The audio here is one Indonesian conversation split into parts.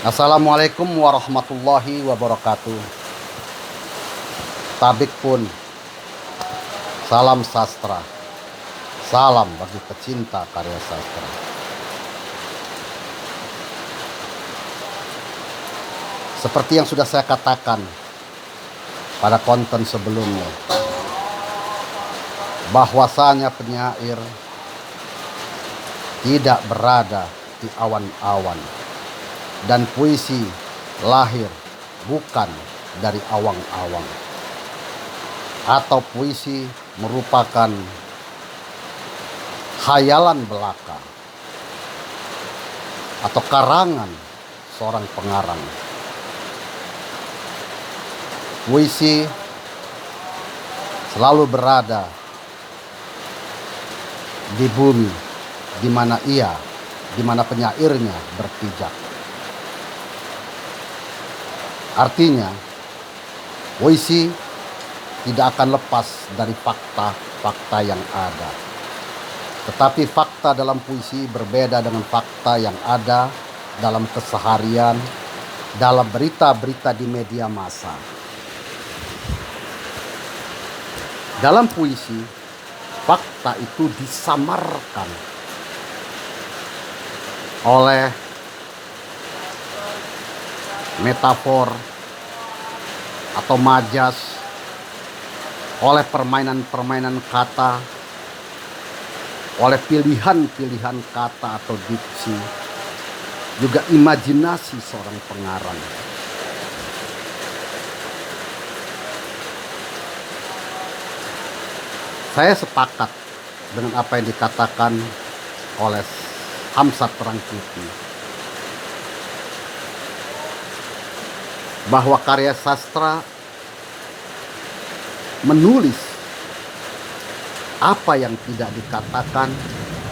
Assalamualaikum warahmatullahi wabarakatuh. Tabik pun, salam sastra. Salam bagi pecinta karya sastra. Seperti yang sudah saya katakan pada konten sebelumnya, bahwasanya penyair tidak berada di awan-awan, dan puisi lahir bukan dari awang-awang, atau puisi merupakan khayalan belaka atau karangan seorang pengarang. Puisi selalu berada di bumi di mana penyairnya berpijak. Artinya, puisi tidak akan lepas dari fakta-fakta yang ada. Tetapi fakta dalam puisi berbeda dengan fakta yang ada dalam keseharian, dalam berita-berita di media massa. Dalam puisi, fakta itu disamarkan oleh metafor atau majas, oleh permainan-permainan kata, oleh pilihan-pilihan kata atau diksi, juga imajinasi seorang pengarang. Saya sepakat dengan apa yang dikatakan oleh Hamzat Rangkuti, bahwa karya sastra menulis apa yang tidak dikatakan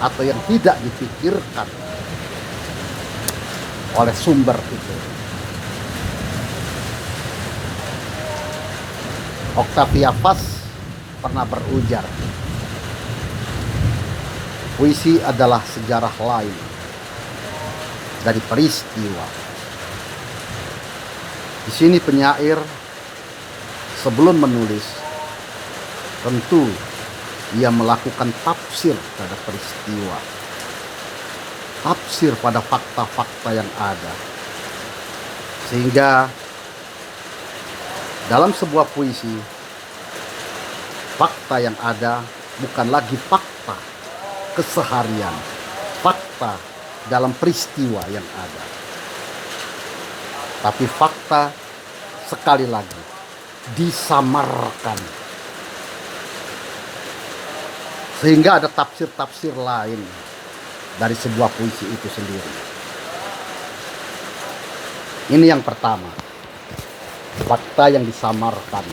atau yang tidak dipikirkan oleh sumber itu. Octavia Paz pernah berujar, puisi adalah sejarah lain dari peristiwa. Di sini penyair sebelum menulis tentu ia melakukan tafsir pada peristiwa, tafsir pada fakta-fakta yang ada, sehingga dalam sebuah puisi fakta yang ada bukan lagi fakta keseharian, fakta dalam peristiwa yang ada, tapi fakta sekali lagi disamarkan sehingga ada tafsir-tafsir lain dari sebuah puisi itu sendiri. Ini yang pertama, fakta yang disamarkan.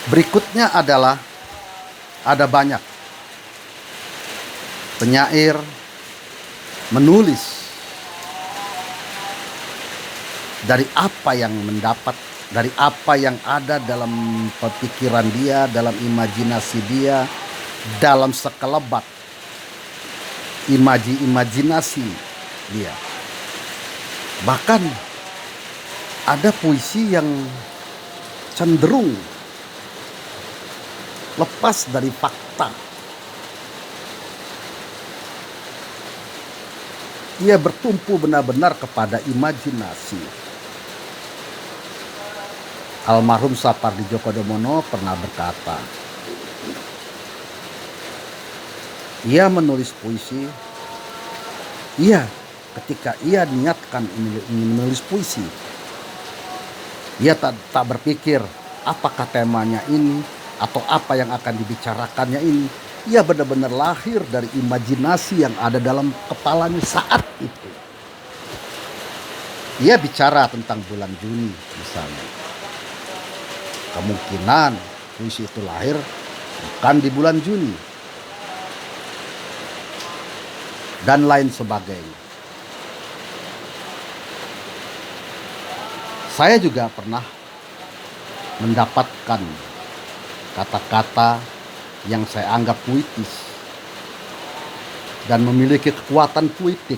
Berikutnya adalah ada banyak penyair menulis dari apa yang mendapat, dari apa yang ada dalam pikiran dia, dalam imajinasi dia, dalam sekelebat imajinasi dia. Bahkan ada puisi yang cenderung lepas dari fakta. Ia bertumpu benar-benar kepada imajinasi. Almarhum Sapardi Djoko Damono pernah berkata, ia menulis puisi, ketika ia niatkan ingin menulis puisi, ia tak berpikir apakah temanya ini atau apa yang akan dibicarakannya ini. Ia benar-benar lahir dari imajinasi yang ada dalam kepalanya saat itu. Ia bicara tentang bulan Juni misalnya. Kemungkinan puisi itu lahir bukan di bulan Juni, dan lain sebagainya. Saya juga pernah mendapatkan kata-kata yang saya anggap puitis dan memiliki kekuatan puitik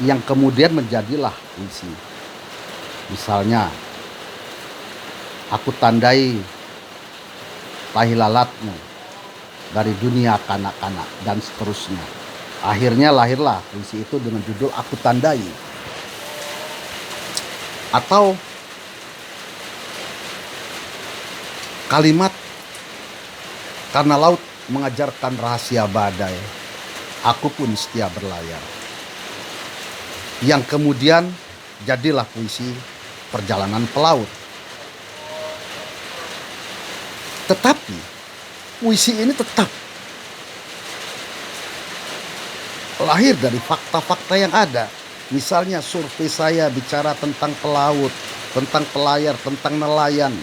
yang kemudian menjadilah puisi. Misalnya, aku tandai tahi lalatmu dari dunia kanak-kanak dan seterusnya. Akhirnya lahirlah puisi itu dengan judul Aku Tandai. Atau kalimat, karena laut mengajarkan rahasia badai, aku pun setia berlayar. Yang kemudian jadilah puisi Perjalanan Pelaut. Tetapi puisi ini tetap lahir dari fakta-fakta yang ada. Misalnya survei saya bicara tentang pelaut, tentang pelayar, tentang nelayan.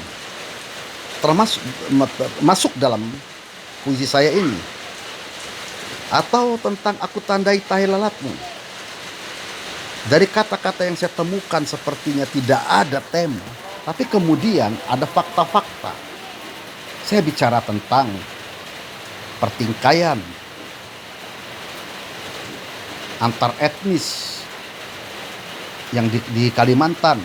Masuk dalam puisi saya ini. Atau tentang Aku Tandai Tahi Lalatmu. Dari kata-kata yang saya temukan sepertinya tidak ada tema, tapi kemudian ada fakta-fakta. Saya bicara tentang pertingkaian antar etnis yang di Kalimantan,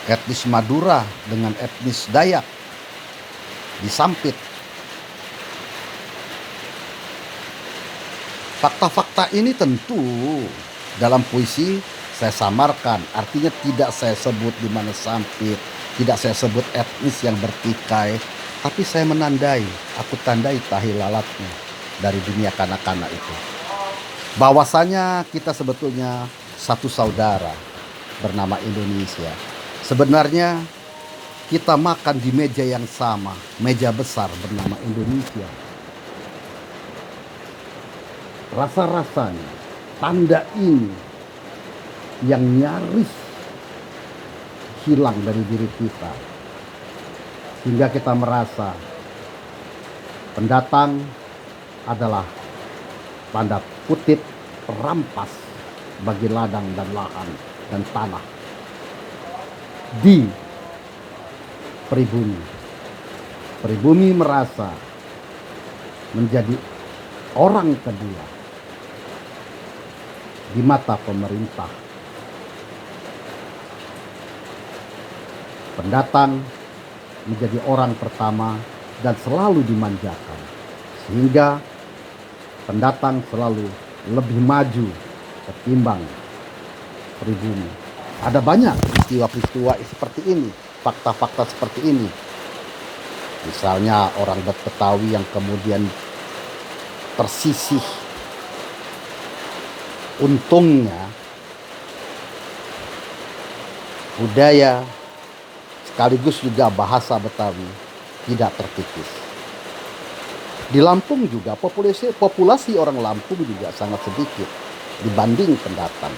etnis Madura dengan etnis Dayak di Sampit. Fakta-fakta ini tentu dalam puisi saya samarkan, artinya tidak saya sebut di mana Sampit, tidak saya sebut etnis yang bertikai, tapi saya menandai, aku tandai tahi lalatnya dari dunia kanak-kanak itu. Bahwasanya kita sebetulnya satu saudara bernama Indonesia. Sebenarnya kita makan di meja yang sama, meja besar bernama Indonesia. Rasa-rasanya tanda ini yang nyaris hilang dari diri kita, sehingga kita merasa pendatang adalah tanda kutip perampas bagi ladang dan lahan dan tanah di pribumi. Pribumi merasa menjadi orang kedua di mata pemerintah. Pendatang menjadi orang pertama dan selalu dimanjakan, sehingga pendatang selalu lebih maju ketimbang pribumi. Ada banyak peristiwa-peristiwa seperti ini, fakta-fakta seperti ini. Misalnya orang Betawi yang kemudian tersisih. Untungnya budaya sekaligus juga bahasa Betawi tidak terkikis. Di Lampung juga populasi orang Lampung juga sangat sedikit dibanding pendatang.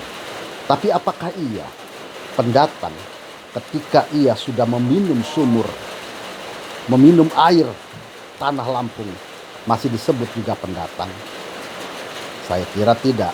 Tapi apakah iya pendatang ketika ia sudah meminum sumur, meminum air tanah Lampung masih disebut juga pendatang? Saya kira tidak.